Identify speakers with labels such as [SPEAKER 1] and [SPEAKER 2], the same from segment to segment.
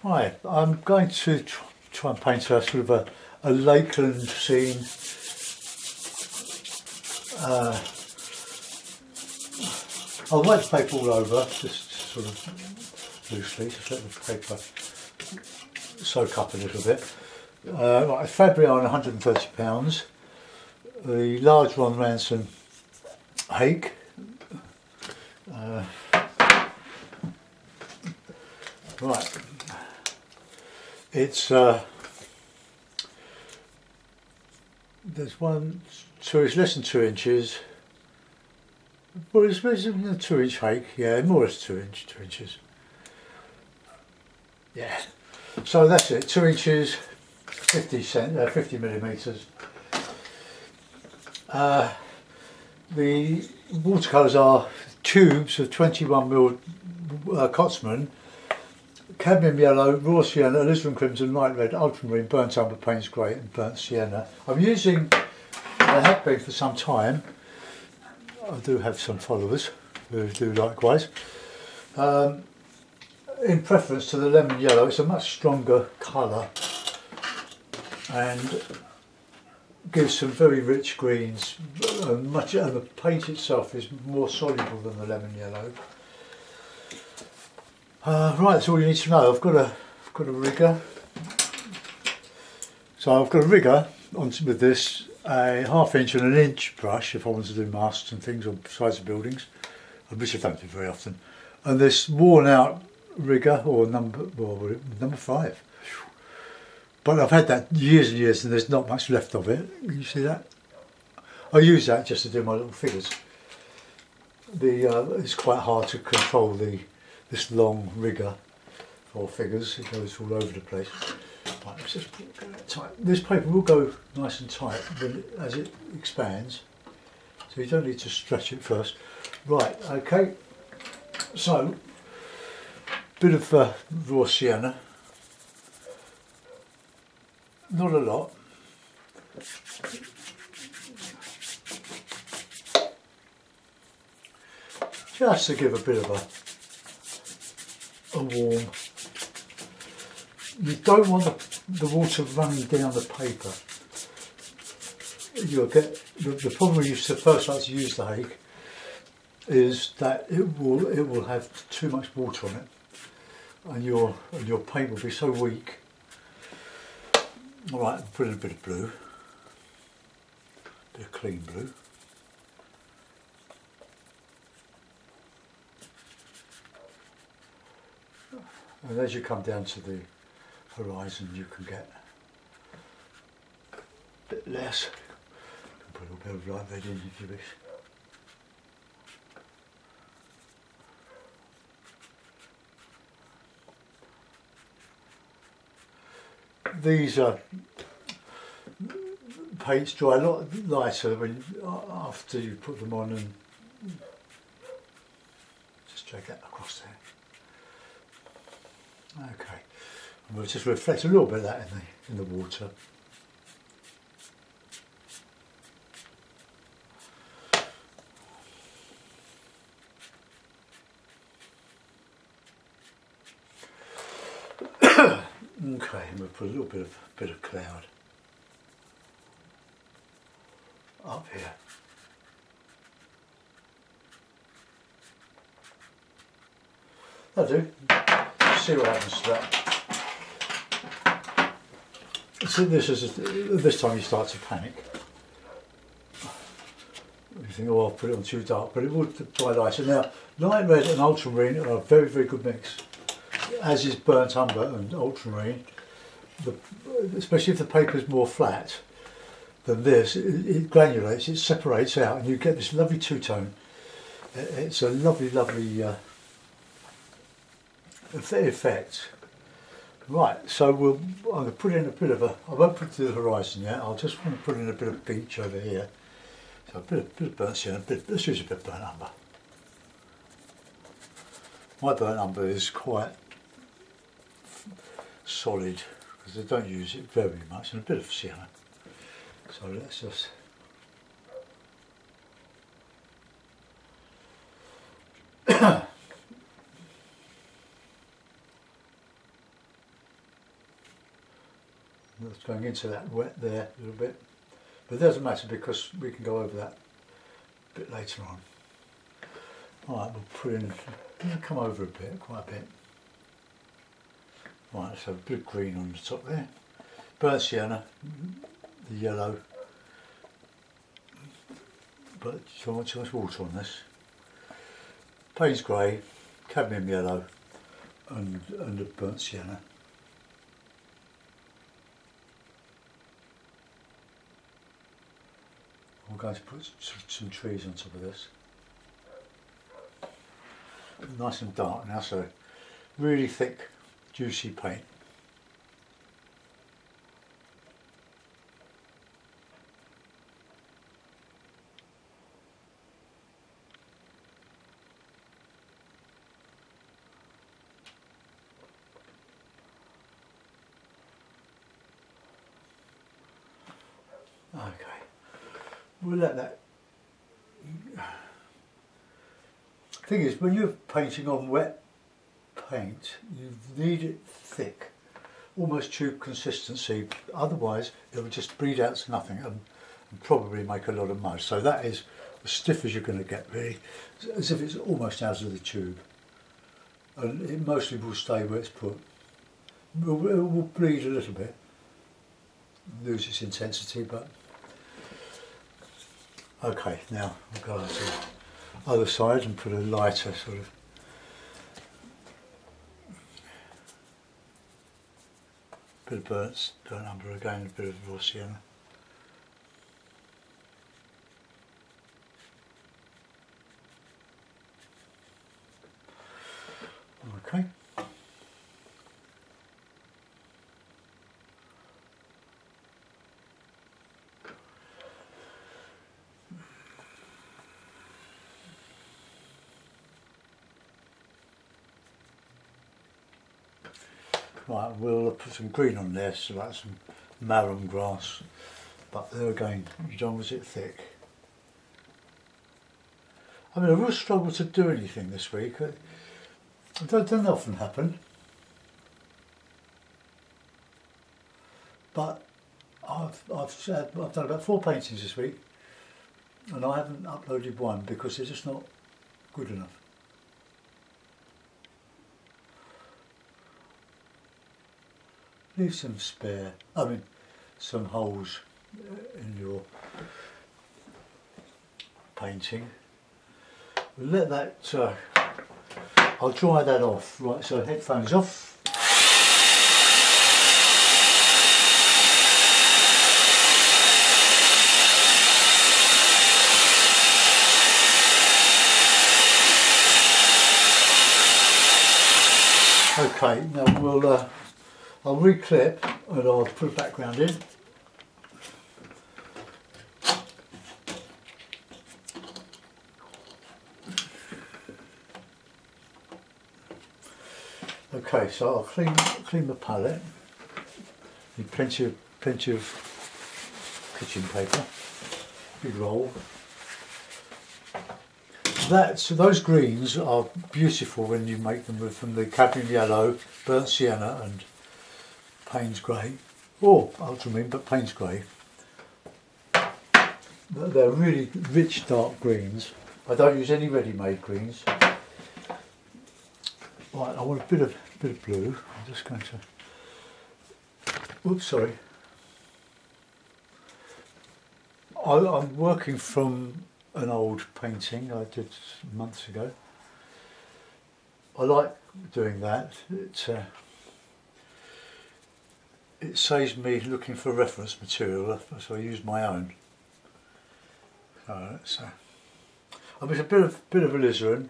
[SPEAKER 1] Hi, I'm going to try and paint a sort of a lakeland scene. I'll wipe the paper all over, just sort of loosely, just let the paper soak up a little bit. Right, fabric on £130. The large Ron Ransom hake. Right, it's there's one, so it's less than 2 inches. Well, it's a 2-inch hake, yeah, more is 2 inches. Yeah, so that's it, 2 inches, 50 millimetres. The watercolours are tubes of 21mm Cotsman, cadmium yellow, raw sienna, alizarin crimson, light red, ultramarine, burnt umber, Payne's grey and burnt sienna. I have been for some time. I do have some followers who do likewise. In preference to the lemon yellow, it's a much stronger colour and gives some very rich greens, and the paint itself is more soluble than the lemon yellow. Right, that's all you need to know. I've got a rigger. So I've got a rigger with this, a 1/2 inch and 1 inch brush if I want to do masks and things on sides of buildings, which I don't do very often. And this worn out rigger, or number 5. But I've had that years and years and there's not much left of it. You see that? I use that just to do my little figures. It's quite hard to control this long rigger for figures. It goes all over the place. Right, let's just get that tight. This paper will go nice and tight as it expands, so you don't need to stretch it first. Right, okay. So, bit of raw sienna. Not a lot. Just to give a bit of a warm. You don't want the water running down the paper. You'll get the problem when you first start to use the hake is that it will have too much water on it, and your paint will be so weak. All right, put in a bit of blue, a bit of clean blue. And as you come down to the horizon, you can get a bit less. You can put a bit of light red in if you wish. These paints dry a lot lighter after you put them on, and just drag that across there. Okay, and we'll just reflect a little bit of that in the water. Okay, and we'll put a little bit of cloud up here. That'll do. See what happens to that. So this time you start to panic. You think, oh, I'll put it on too dark, but it will dry lighter. Now, light red and ultramarine are a very, very good mix, as is burnt umber and ultramarine. Especially if the paper is more flat than this, it granulates, it separates out, and you get this lovely two-tone. It's a lovely, lovely effect. Right, so I'm going to put in a bit of I won't put it to the horizon yet, I'll just want to put in a bit of beach over here. So a bit of burnt sienna, let's use a bit of burnt umber. My burnt umber is quite solid because I don't use it very much, and a bit of sienna. So let's just That's going into that wet there a little bit, but it doesn't matter because we can go over that a bit later on. Alright, we'll put in, come over a bit, quite a bit. Right, let's have a bit of green on the top there. Burnt sienna, the yellow, but too much water on this. Payne's grey, cadmium yellow, and the burnt sienna. We're going to put some trees on top of this. Nice and dark now, so really thick, juicy paint. Okay, we'll let that. Thing is, when you're painting on wet paint, you need it thick, almost tube consistency, otherwise it will just bleed out to nothing and probably make a lot of mud. So that is as stiff as you're going to get, really, as if it's almost out of the tube, and it mostly will stay where it's put. It will bleed a little bit, lose its intensity, but okay, now we'll go to the other side and put a lighter sort of bit of burnt umber again, a bit of raw sienna. Okay. Right, we'll put some green on there, so that's some marram grass, but there again, you don't want it thick. I mean, I will struggle to do anything this week. It doesn't often happen, but I've done about 4 paintings this week, and I haven't uploaded one because they're just not good enough. Leave some some holes in your painting. We'll let that, I'll dry that off. Right, so headphones off. Okay, now we'll I'll reclip and I'll put a background in. Okay, so I'll clean the palette. Need plenty of kitchen paper. Big roll. So those greens are beautiful when you make them from the cadmium yellow, burnt sienna, and Payne's grey, or ultramarine, but Payne's grey. They're really rich dark greens. I don't use any ready-made greens. Right, I want a bit of blue. I'm just going to. Oops, sorry. I'm working from an old painting I did months ago. I like doing that. It saves me looking for reference material, so I use my own. So I put a bit of alizarin.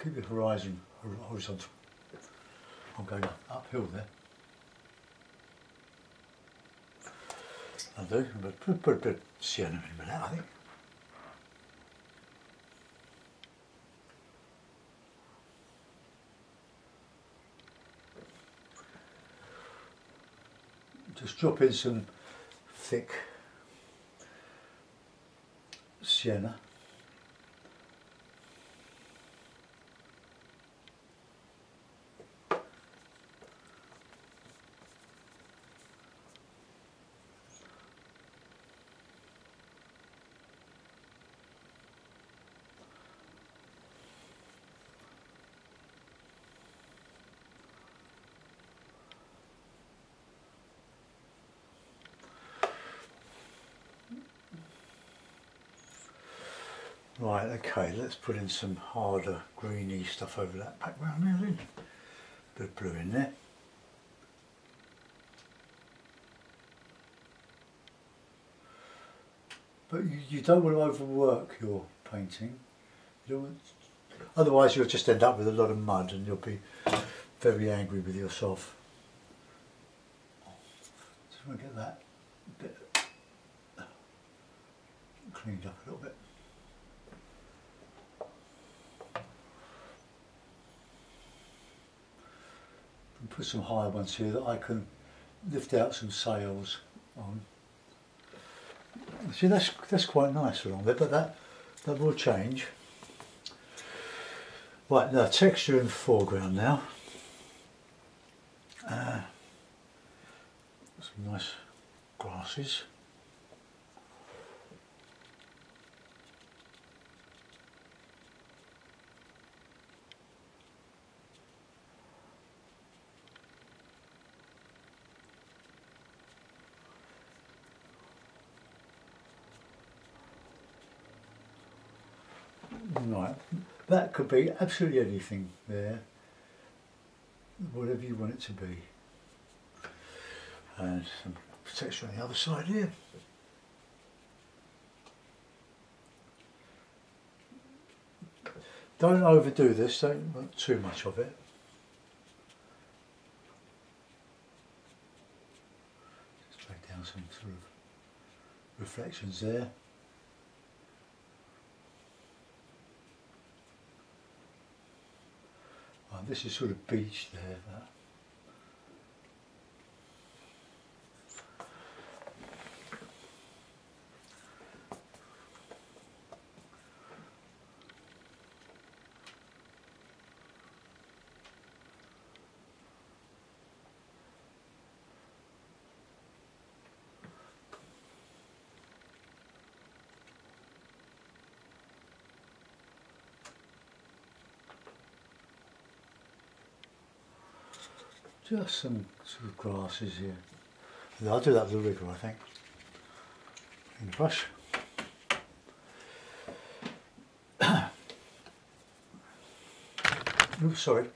[SPEAKER 1] Keep the horizon horizontal. I'm going uphill there. I do, but put a bit of sienna in with that, I think. Just drop in some thick sienna. Right, okay, let's put in some harder greeny stuff over that background there then. Bit of blue in there. But you don't want to overwork your painting. You don't want, otherwise you'll just end up with a lot of mud and you'll be very angry with yourself. Just want to get that bit cleaned up a little bit. And put some higher ones here that I can lift out some sails on. See, that's quite nice along there, but that will change. Right, now texture in the foreground now. Some nice grasses. Right, that could be absolutely anything there, whatever you want it to be. And some texture on the other side here. Don't overdo this, don't want too much of it. Just drag down some sort of reflections there. This is sort of beach there. Just some sort of grasses here. And I'll do that with the rigger, I think. In the brush. Oops, sorry.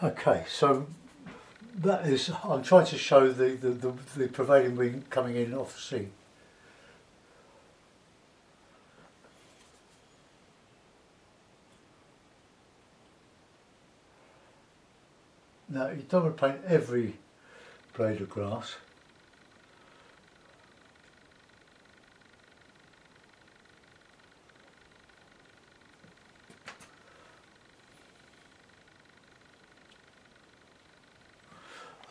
[SPEAKER 1] Okay, so that is, I'm trying to show the prevailing wind coming in off the sea. Now you don't want to paint every blade of grass.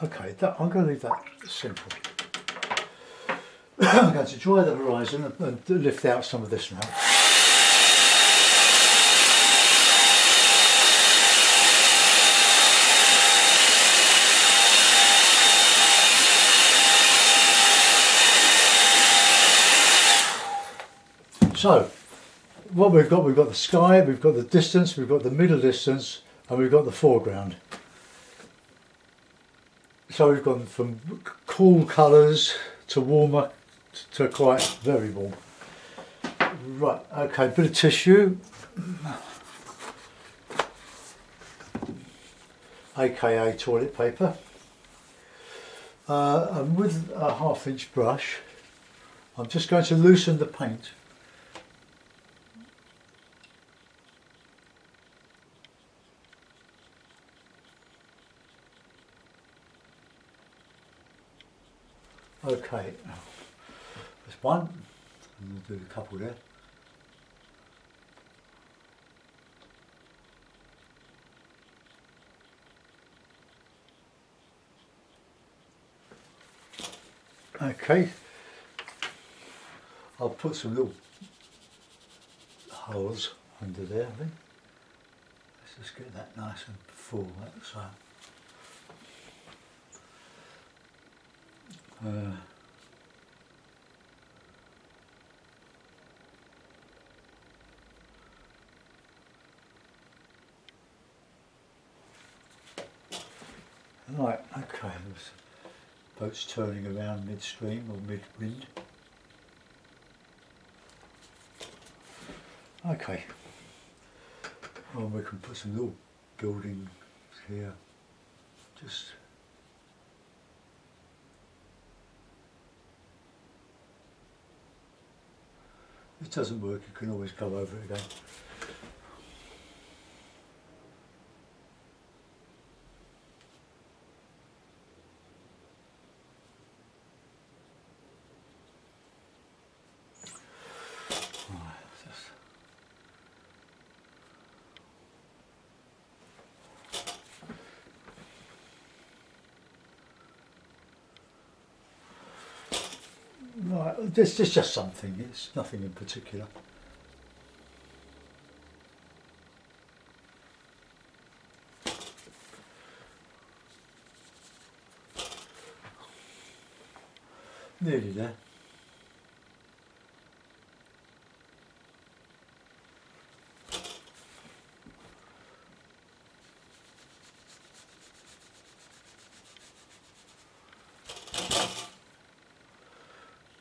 [SPEAKER 1] Okay, I'm going to leave that simple. I'm going to dry the horizon and lift out some of this now. So, what we've got the sky, we've got the distance, we've got the middle distance, and we've got the foreground. So we've gone from cool colours to warmer to quite very warm. Right, okay, bit of tissue, aka toilet paper, and with a 1/2 inch brush I'm just going to loosen the paint. Okay, there's one, and we'll do a couple there. Okay, I'll put some little holes under there, I think. Let's just get that nice and full, like so. Right, okay, the boat's turning around midstream or mid-wind. Okay, and we can put some little buildings here, just if it doesn't work you can always go over it again. Right, this is just something, it's nothing in particular. Nearly there.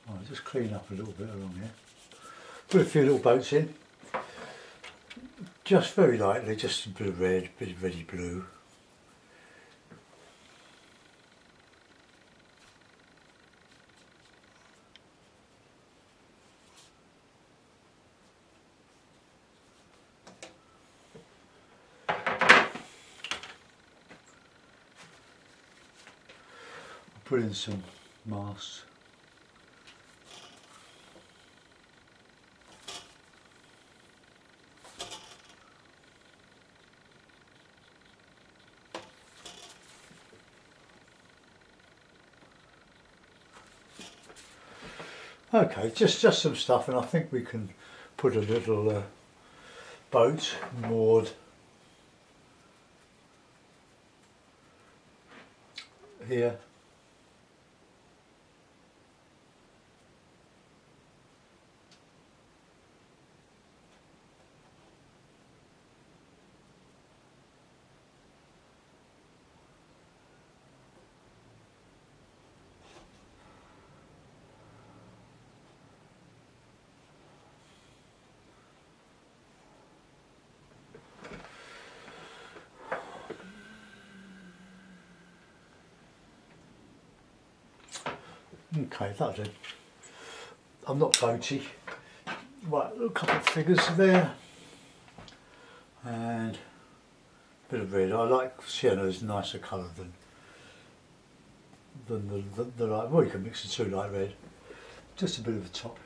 [SPEAKER 1] I'll just clean up a little bit along here. Put a few little boats in. Just very lightly, just a bit of red, a bit of reddy blue. Put in some masts. Okay, just some stuff, and I think we can put a little boat moored here. Okay, that'll do. I'm not boaty. Right, a couple of figures there. And a bit of red. I like sienna, is a nicer colour than the light. Well, you can mix the two, light red. Just a bit of a top.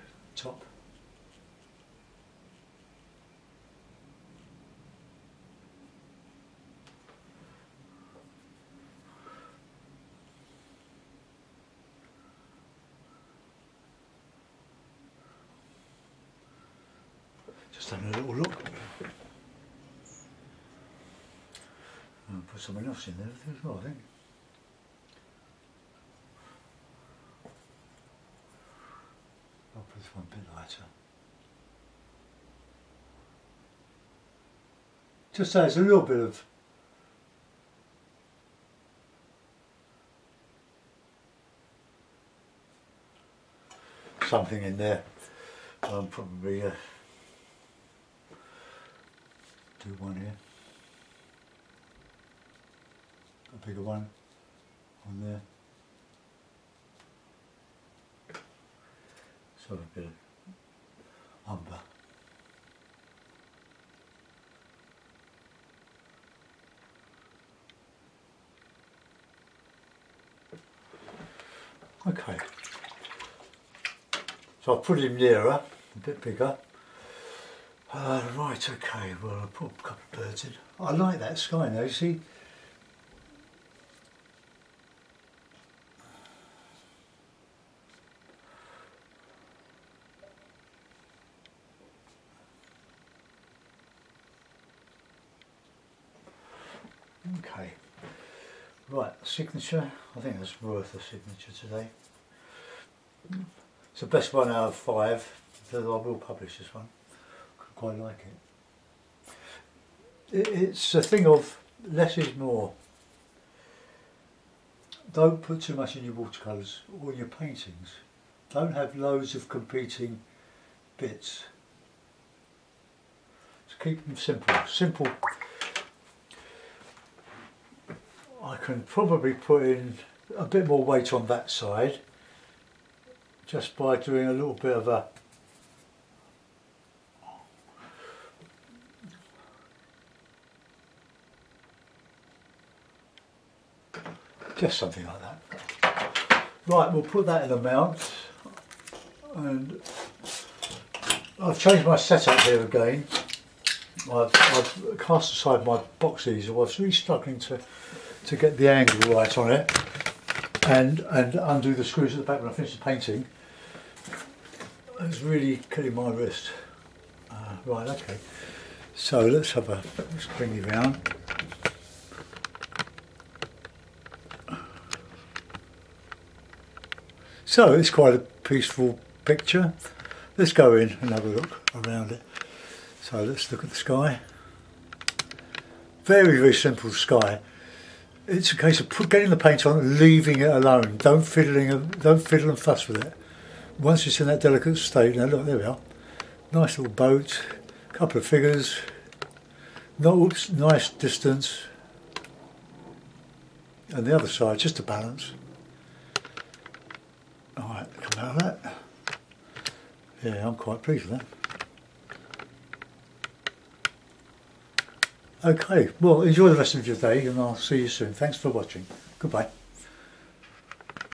[SPEAKER 1] Just having a little look. I'll put something else in there as well, I think. I'll put this one a bit lighter. Just so there's a little bit of something in there. Probably do one here, a bigger one on there, so a bit of umber. Okay, so I've put him nearer, a bit bigger. Right, okay, well I'll put a couple of birds in. I like that sky now, you see. Okay, right, signature, I think that's worth a signature today. It's the best one out of 5, so I will publish this one. I quite like it. It's a thing of less is more. Don't put too much in your watercolours or in your paintings. Don't have loads of competing bits. Just keep them simple. Simple. I can probably put in a bit more weight on that side just by doing a little bit of a just something like that. Right, we'll put that in the mount, and I've changed my setup here again. I've cast aside my box easel. I was really struggling to get the angle right on it and undo the screws at the back when I finished the painting. It was really killing my wrist. Right, okay. So let's bring it round. So it's quite a peaceful picture. Let's go in and have a look around it. So let's look at the sky. Very, very simple sky. It's a case of getting the paint on and leaving it alone. Don't fiddle and fuss with it. Once it's in that delicate state, now look, there we are. Nice little boat, couple of figures, nice distance. And the other side, just a balance. Alright, come out of that. Yeah, I'm quite pleased with that. Okay, well enjoy the rest of your day and I'll see you soon. Thanks for watching. Goodbye.